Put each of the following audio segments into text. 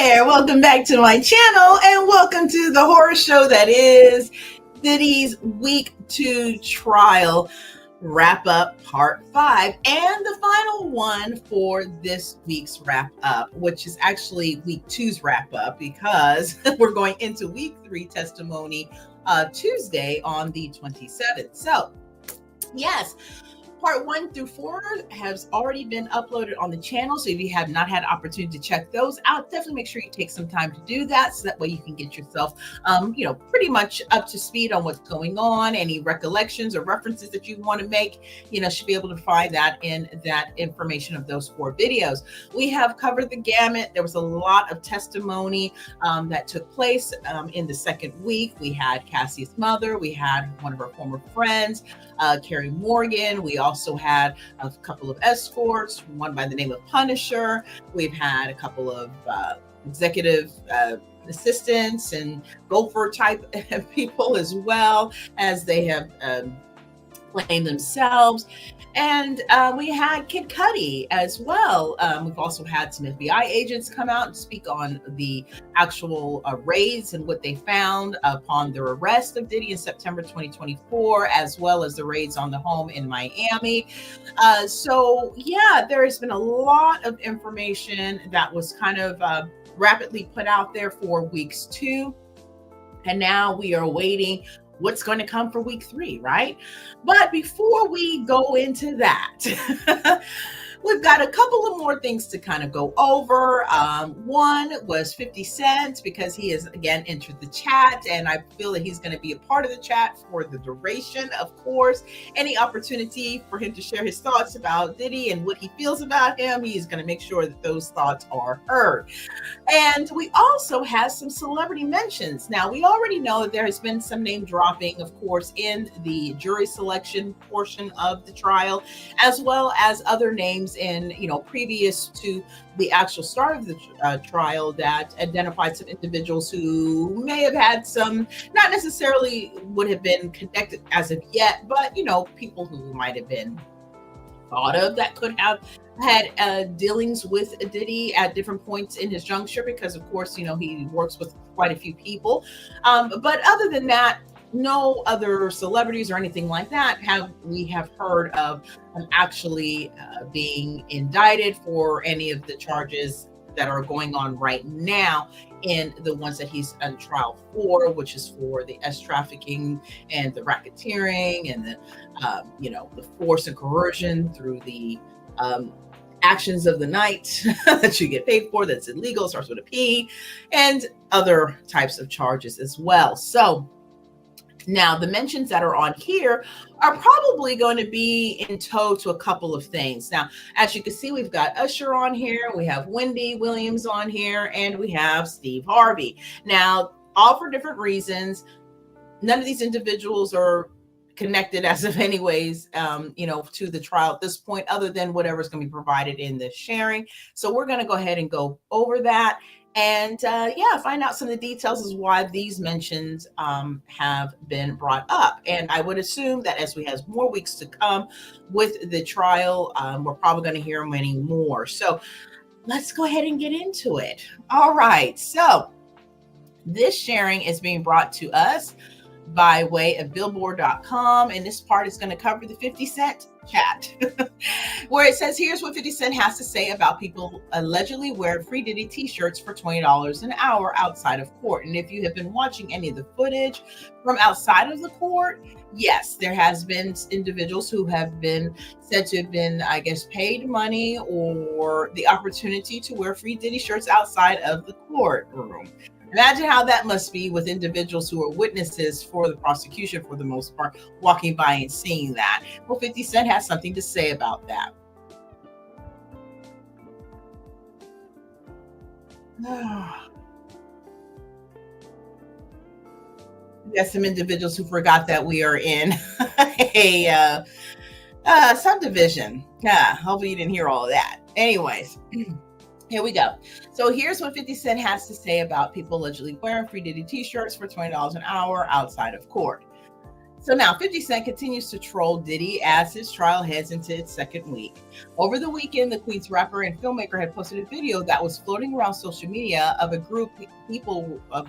there, welcome back to my channel and welcome to the horror show that is Diddy's Week 2 trial wrap up part 5 and the final one for this week's wrap up, which is actually week 2's wrap up because we're going into week 3 testimony Tuesday on the 27th. So yes, Part 1 through 4 has already been uploaded on the channel. So if you have not had an opportunity to check those out, definitely make sure you take some time to do that. So that way you can get yourself, pretty much up to speed on what's going on. Any recollections or references that you want to make, should be able to find that in that information of those 4 videos. We have covered the gamut. There was a lot of testimony that took place in the second week. We had Cassie's mother. We had one of her former friends, Carrie Morgan. We also had a couple of escorts, one by the name of Punisher. We've had a couple of executive assistants and gopher type people as well, as they have claimed themselves. And we had Kid Cudi as well. We've also had some FBI agents come out and speak on the actual raids and what they found upon the arrest of Diddy in September 2024, as well as the raids on the home in Miami. So yeah, there has been a lot of information that was kind of rapidly put out there for weeks 2. And now we are waiting what's going to come for week 3, right? But before we go into that, we've got a couple of more things to kind of go over. One was 50 Cent, because he has again entered the chat, and I feel that he's going to be a part of the chat for the duration. Of course, any opportunity for him to share his thoughts about Diddy and what he feels about him, he's going to make sure that those thoughts are heard. And we also have some celebrity mentions. Now, we already know that there has been some name dropping, of course, in the jury selection portion of the trial, as well as other names in, previous to the actual start of the trial that identified some individuals who may have had some, not necessarily would have been connected as of yet, but, people who might have been thought of that could have had dealings with Diddy at different points in his juncture, because of course, he works with quite a few people. But other than that, no other celebrities or anything like that have heard of actually being indicted for any of the charges that are going on right now in the ones that he's on trial for, which is for the S trafficking and the racketeering and the force and coercion through the actions of the night that you get paid for, that's illegal, starts with a P, and other types of charges as well. So now, the mentions that are on here are probably going to be in tow to a couple of things. Now, as you can see, we've got Usher on here, we have Wendy Williams on here, and we have Steve Harvey. Now, all for different reasons. None of these individuals are connected as of anyways, to the trial at this point, other than whatever's going to be provided in the sharing. So we're going to go ahead and go over that. And find out some of the details as why these mentions have been brought up. And I would assume that as we have more weeks to come with the trial, we're probably going to hear many more. So let's go ahead and get into it. All right. So this sharing is being brought to us by way of billboard.com. And this part is going to cover the 50 Cent chat where it says, here's what 50 Cent has to say about people allegedly wearing free Diddy t-shirts for $20 an hour outside of court. And if you have been watching any of the footage from outside of the court, yes, there has been individuals who have been said to have been, I guess, paid money or the opportunity to wear free Diddy shirts outside of the courtroom. Imagine how that must be with individuals who are witnesses for the prosecution, for the most part, walking by and seeing that. Well, 50 Cent has something to say about that. We got some individuals who forgot that we are in a subdivision. Hopefully you didn't hear all of that. Anyways. Here we go. So here's what 50 Cent has to say about people allegedly wearing free Diddy t-shirts for $20 an hour outside of court. So now 50 Cent continues to troll Diddy as his trial heads into its second week. Over the weekend, the Queens rapper and filmmaker had posted a video that was floating around social media of a group of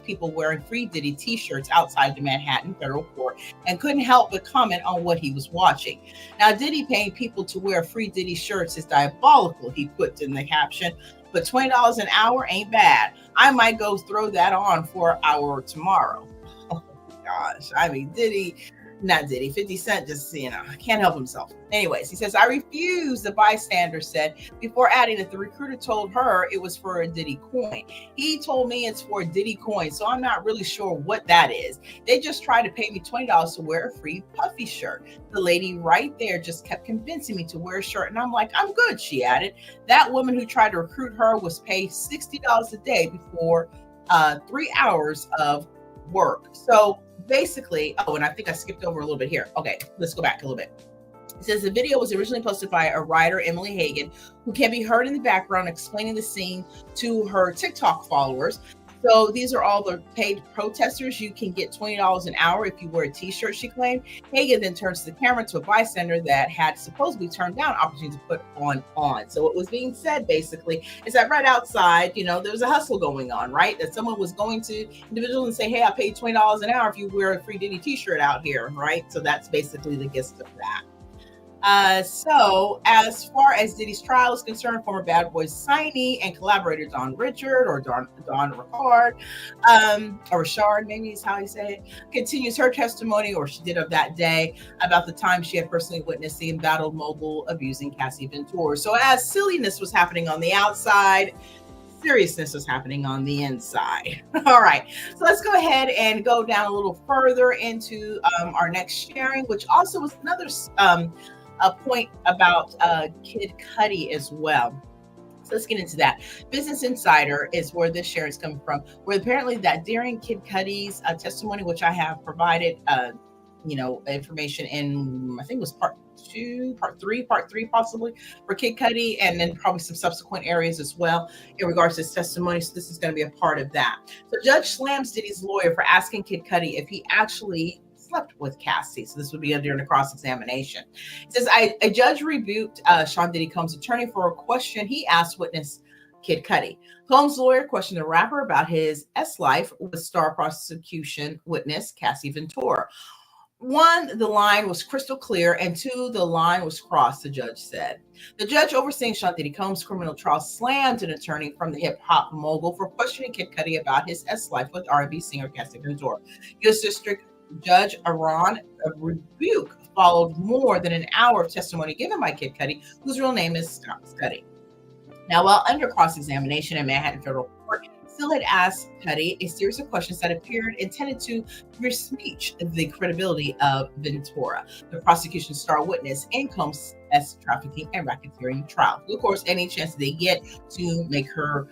people wearing Free Diddy t-shirts outside the Manhattan federal court and couldn't help but comment on what he was watching. Now, Diddy paying people to wear Free Diddy shirts is diabolical, he put in the caption, but $20 an hour ain't bad. I might go throw that on for an hour tomorrow. Gosh, I mean, 50 Cent just, can't help himself. Anyways, he says, I refuse, the bystander said, before adding that the recruiter told her it was for a Diddy coin. He told me it's for a Diddy coin, so I'm not really sure what that is. They just tried to pay me $20 to wear a free puffy shirt. The lady right there just kept convincing me to wear a shirt, and I'm like, I'm good, she added. That woman who tried to recruit her was paid $60 a day before 3 hours of work. So basically, and I think I skipped over a little bit here. Okay, let's go back a little bit. It says the video was originally posted by a writer, Emily Hagan, who can be heard in the background explaining the scene to her TikTok followers. So these are all the paid protesters. You can get $20 an hour if you wear a t-shirt, she claimed. Hagan then turns the camera to a bystander that had supposedly turned down opportunity to put on. So what was being said basically is that right outside, there was a hustle going on, right? That someone was going to individuals and say, hey, I paid $20 an hour if you wear a Free Diddy t-shirt out here, right? So that's basically the gist of that. So as far as Diddy's trial is concerned, former Bad Boys signee and collaborator Don Richard, or Don Ricard, or Richard, maybe is how you say it, continues her testimony, or she did, of that day about the time she had personally witnessed the embattled mogul abusing Cassie Ventura. So as silliness was happening on the outside, seriousness was happening on the inside. All right, so let's go ahead and go down a little further into our next sharing, which also was another a point about Kid Cudi as well. So let's get into that. Business Insider is where this share is coming from, where apparently that during Kid Cudi's testimony, which I have provided, information in, I think it was part three possibly, for Kid Cudi, and then probably some subsequent areas as well in regards to his testimony. So this is going to be a part of that. So judge slams Diddy's lawyer for asking Kid Cudi if he actually slept with Cassie. So this would be during the cross-examination. It says, a judge rebuked Sean Diddy Combs' attorney for a question he asked witness Kid Cudi. Combs' lawyer questioned the rapper about his life with star prosecution witness Cassie Ventura. 1, the line was crystal clear, and 2, the line was crossed, the judge said. The judge overseeing Sean Diddy Combs' criminal trial slammed an attorney from the hip-hop mogul for questioning Kid Cudi about his life with R&B singer Cassie Ventura. U.S. District Judge Aron, a rebuke followed more than an hour of testimony given by Kid Cudi, whose real name is Scott Cudi. Now, while under cross-examination in Manhattan Federal Court, Still had asked Cudi a series of questions that appeared intended to besmirch the credibility of Ventura, the prosecution's star witness in Combs' trafficking and racketeering trial. Of course, any chance they get to make her,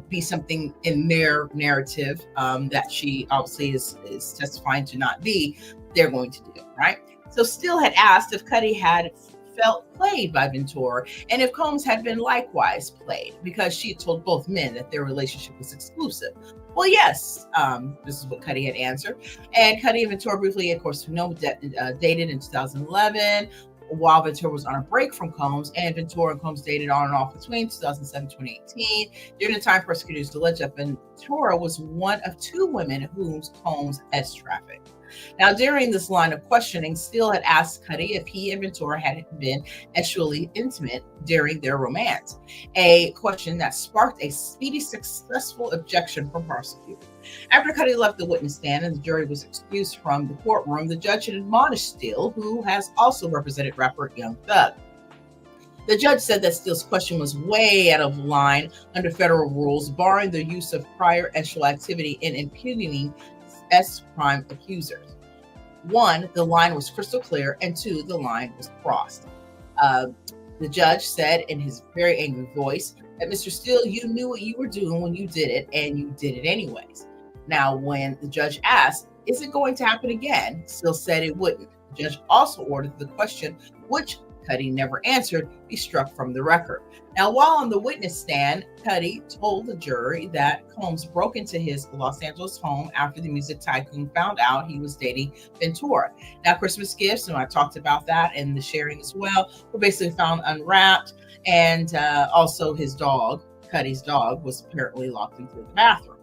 be something in their narrative that she obviously is testifying to not be, they're going to do it, right? So Still had asked if Cudi had felt played by Ventura and if Combs had been likewise played, because she had told both men that their relationship was exclusive. Well, yes, this is what Cudi had answered. And Cudi and Ventura briefly, of course, dated in 2011 while Ventura was on a break from Combs, and Ventura and Combs dated on and off between 2007 and 2018. During the time, prosecutors alleged that Ventura was one of two women whom Combs trafficked. Now, during this line of questioning, Still had asked Cudi if he and Ventura had been sexually intimate during their romance, a question that sparked a speedy, successful objection from prosecutors. After Cudi left the witness stand and the jury was excused from the courtroom, the judge had admonished Still, who has also represented rapper Young Thug. The judge said that Still's question was way out of line under federal rules, barring the use of prior sexual activity in impugning crime accusers. 1, the line was crystal clear, and 2, the line was crossed. The judge said in his very angry voice that Mr. Still, you knew what you were doing when you did it, and you did it anyways. Now, when the judge asked, is it going to happen again? Still said it wouldn't. The judge also ordered the question, which Cuddy never answered be struck from the record. Now, while on the witness stand, Cuddy told the jury that Combs broke into his Los Angeles home after the music tycoon found out he was dating Ventura. Now, Christmas gifts, and I talked about that in the sharing as well, were basically found unwrapped, and also his dog, Cuddy's dog, was apparently locked into the bathroom.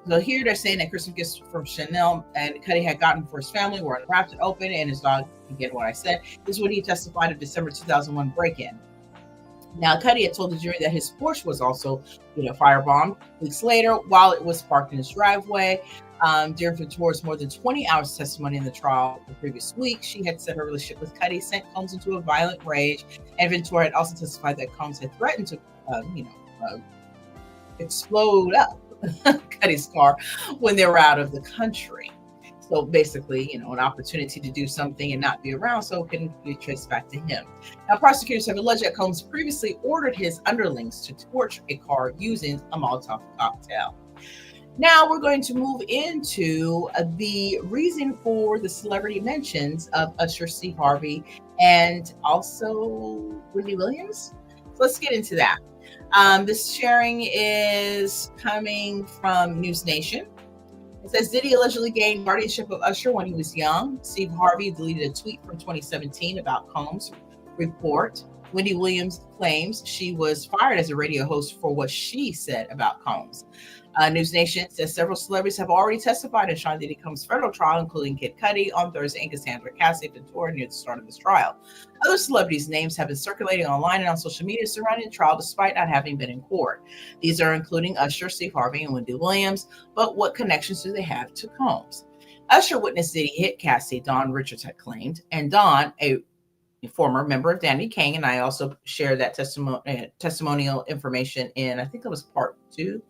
So here they're saying that Christmas gifts from Chanel and Cuddy had gotten for his family were unwrapped and open, and his dog, again, what I said, this is what he testified of December 2001 break-in. Now, Cuddy had told the jury that his Porsche was also, firebombed weeks later while it was parked in his driveway. During Ventura's more than 20 hours testimony in the trial the previous week, she had said her relationship with Cuddy sent Combs into a violent rage, and Ventura had also testified that Combs had threatened to, explode up Cuddy's car when they were out of the country. So basically, an opportunity to do something and not be around so it can be traced back to him. Now, prosecutors have alleged that Combs previously ordered his underlings to torch a car using a Molotov cocktail. Now we're going to move into the reason for the celebrity mentions of Usher, Steve Harvey, and also Wendy Williams. So let's get into that. This sharing is coming from News Nation. It says Diddy allegedly gained guardianship of Usher when he was young. Steve Harvey deleted a tweet from 2017 about Combs' report. Wendy Williams claims she was fired as a radio host for what she said about Combs. News Nation says several celebrities have already testified in Sean Diddy Combs' federal trial, including Kid Cudi on Thursday and Cassandra Cassidy Ventura near the start of his trial. Other celebrities' names have been circulating online and on social media surrounding the trial despite not having been in court. These are including Usher, Steve Harvey, and Wendy Williams, but what connections do they have to Combs? Usher witnessed Diddy hit Cassidy, Don Richards had claimed, and Don, a former member of Danny King, and I also shared that testimonial information in, I think it was part 2,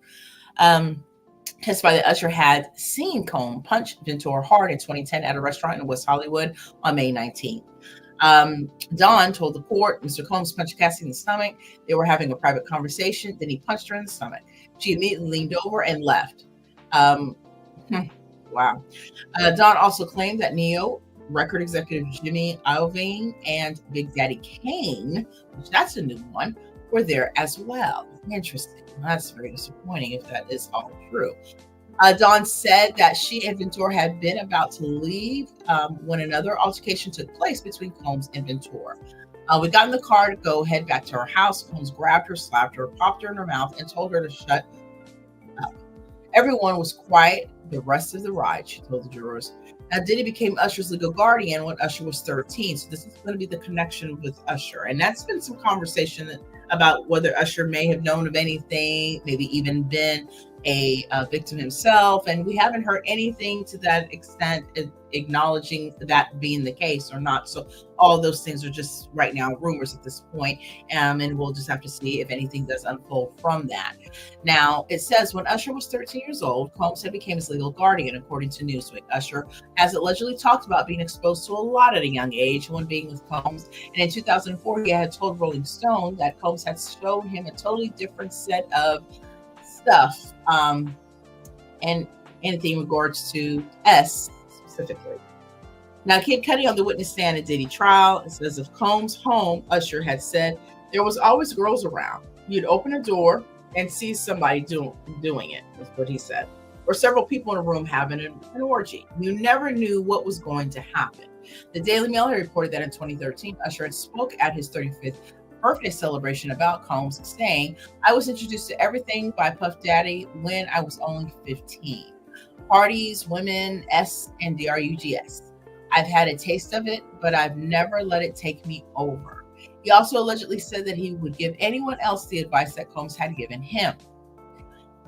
testified that Usher had seen Combs punch Ventura hard in 2010 at a restaurant in West Hollywood on May 19th. Dawn told the court Mr. Combs punched Cassie in the stomach. They were having a private conversation. Then he punched her in the stomach. She immediately leaned over and left. Wow. Dawn also claimed that Neo record executive Jimmy Iovine and Big Daddy Kane, which that's a new one, were there as well. Interesting. That's very disappointing if that is all true. Dawn said that she and Ventura had been about to leave when another altercation took place between Combs and Ventura. We got in the car to head back to her house. Combs grabbed her, slapped her, popped her in her mouth, and told her to shut up. Everyone was quiet the rest of the ride, she told the jurors. Now, Diddy became Usher's legal guardian when Usher was 13. So this is going to be the connection with Usher. And that's been some conversation about whether Usher may have known of anything, maybe even been a victim himself. And we haven't heard anything to that extent acknowledging that being the case or not. So all those things are just right now rumors at this point. And we'll just have to see if anything does unfold from that. Now, it says when Usher was 13 years old, Combs had become his legal guardian, according to Newsweek. Usher has allegedly talked about being exposed to a lot at a young age, one being with Combs. And in 2004, he had told Rolling Stone that Combs had shown him a totally different set of stuff and anything in regards to S specifically. Now, Kid Cudi on the witness stand at Diddy trial, it says of Combs' home, Usher had said there was always girls around. You'd open a door and see somebody doing it, is what he said. Or several people in a room having an orgy. You never knew what was going to happen. The Daily Mail reported that in 2013, Usher had spoke at his 35th birthday celebration about Combs, saying, I was introduced to everything by Puff Daddy when I was only 15. Parties, women, S and drugs. I've had a taste of it, but I've never let it take me over. He also allegedly said that he would give anyone else the advice that Combs had given him.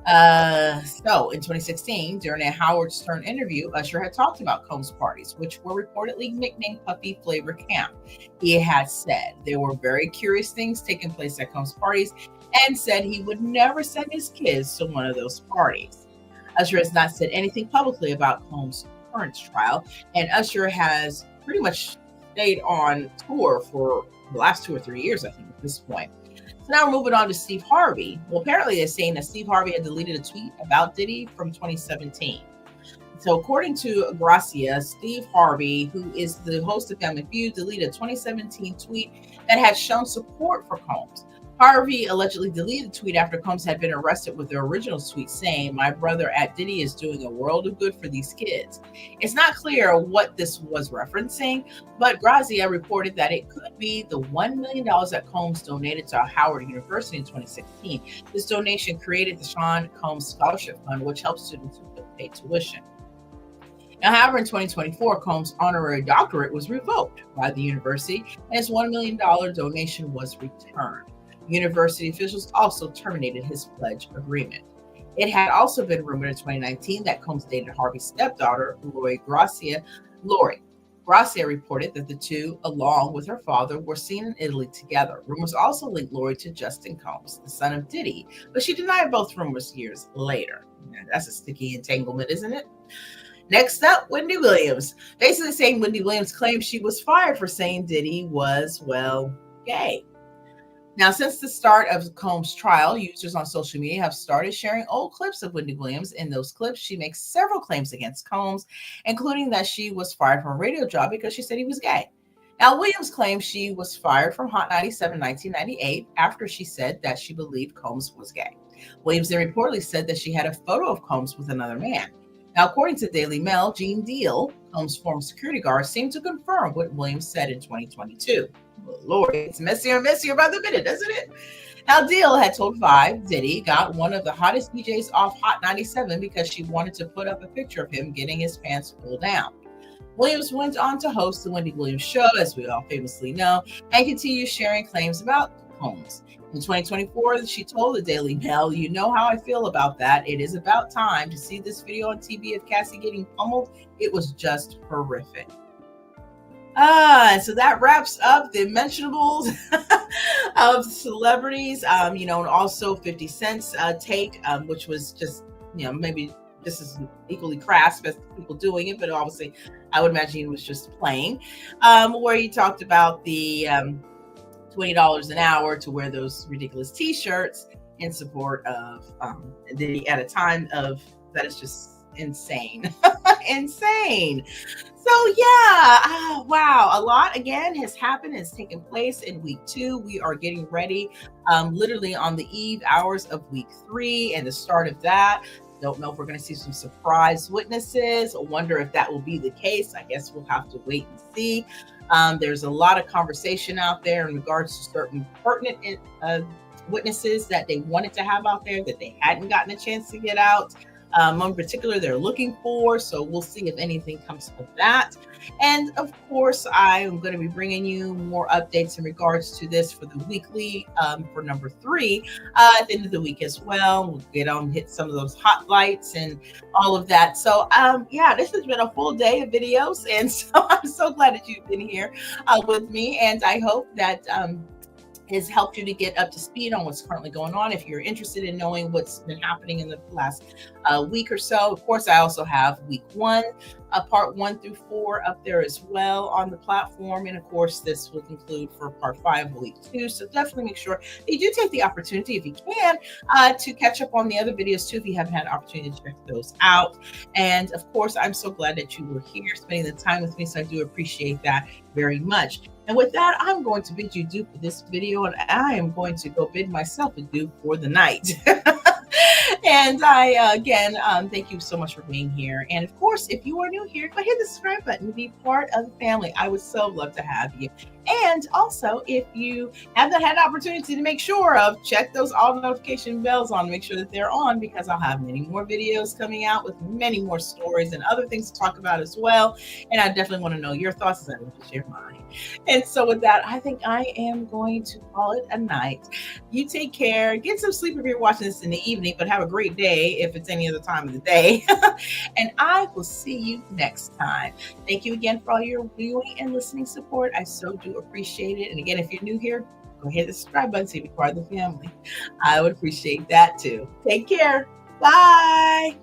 So in 2016, during a Howard Stern interview, Usher had talked about Combs' parties, which were reportedly nicknamed Puppy Flavor Camp. He had said there were very curious things taking place at Combs' parties and said he would never send his kids to one of those parties. Usher has not said anything publicly about Combs' current trial, and Usher has pretty much stayed on tour for the last 2 or 3 years, I think, at this point. So now we're moving on to Steve Harvey. Well, apparently they're saying that Steve Harvey had deleted a tweet about Diddy from 2017. It So according to Gracia, Steve Harvey, who is the host of Family Feud, deleted a 2017 tweet that had shown support for Combs. Harvey allegedly deleted the tweet after Combs had been arrested with the original tweet saying, "My brother at Diddy is doing a world of good for these kids." It's not clear what this was referencing, but Grazia reported that it could be the $1 million that Combs donated to Howard University in 2016. This donation created the Sean Combs Scholarship Fund, which helps students pay tuition. Now, however, in 2024, Combs' honorary doctorate was revoked by the university, and his $1 million donation was returned. University officials also terminated his pledge agreement. It had also been rumored in 2019 that Combs dated Harvey's stepdaughter, Lori Gracia. Gracia reported that the two, along with her father, were seen in Italy together. Rumors also linked Lori to Justin Combs, the son of Diddy, but she denied both rumors years later. That's a sticky entanglement, isn't it? Next up, Wendy Williams. Basically saying Wendy Williams claimed she was fired for saying Diddy was, well, gay. Now, since the start of Combs' trial, users on social media have started sharing old clips of Wendy Williams. In those clips, she makes several claims against Combs, including that she was fired from a radio job because she said he was gay. Now, Williams claims she was fired from Hot 97 in 1998 after she said that she believed Combs was gay. Williams then reportedly said that she had a photo of Combs with another man. Now, according to Daily Mail, Gene Deal, Combs' former security guard, seemed to confirm what Williams said in 2022. Oh, Lord, it's messier and messier by the minute, doesn't it? Now, Deal had told Vibe Diddy got one of the hottest DJs off Hot 97 because she wanted to put up a picture of him getting his pants pulled down. Williams went on to host the Wendy Williams Show, as we all famously know, and continued sharing claims about Combs. In 2024, she told the Daily Mail, "You know how I feel about that. It is about time to see this video on TV of Cassie getting pummeled. It was just horrific." So that wraps up the mentionables of celebrities, and also 50 Cent's take, which was just, maybe this is equally crass as people doing it, but obviously I would imagine he was just playing, where he talked about the $20 an hour to wear those ridiculous t-shirts in support of Diddy at a time of that is just insane. Insane. So yeah, wow, a lot again has happened, has taken place in week 2. We are getting ready literally on the eve hours of week 3 and the start of that. Don't know if we're going to see some surprise witnesses. I wonder if that will be the case. I guess we'll have to wait and see. There's a lot of conversation out there in regards to certain pertinent witnesses that they wanted to have out there that they hadn't gotten a chance to get out. In particular, they're looking for. So we'll see if anything comes of that. And of course, I am going to be bringing you more updates in regards to this for the weekly for number 3 at the end of the week as well. We'll hit some of those highlights and all of that. So yeah, this has been a full day of videos. And so I'm so glad that you've been here with me. And I hope that has helped you to get up to speed on what's currently going on. If you're interested in knowing what's been happening in the last week or so, of course, I also have week 1, part 1 through 4 up there as well on the platform. And of course, this will conclude for part 5 of week 2. So definitely make sure that you do take the opportunity, if you can, to catch up on the other videos too, if you haven't had an opportunity to check those out. And of course, I'm so glad that you were here spending the time with me. So I do appreciate that very much. And with that, I'm going to bid you adieu for this video, and I am going to go bid myself adieu for the night. And I, again, thank you so much for being here. And of course, if you are new here, go hit the subscribe button to be part of the family. I would so love to have you. And also, if you haven't had an opportunity to make sure of, check those all notification bells on, make sure that they're on, because I'll have many more videos coming out with many more stories and other things to talk about as well. And I definitely want to know your thoughts as I want to share mine. And so with that, I think I am going to call it a night. You take care. Get some sleep if you're watching this in the evening, but have a great day if it's any other time of the day. And I will see you next time. Thank you again for all your viewing and listening support. I so do appreciate it. And again, if you're new here, go hit the subscribe button so you be part of the family. I would appreciate that too. Take care. Bye.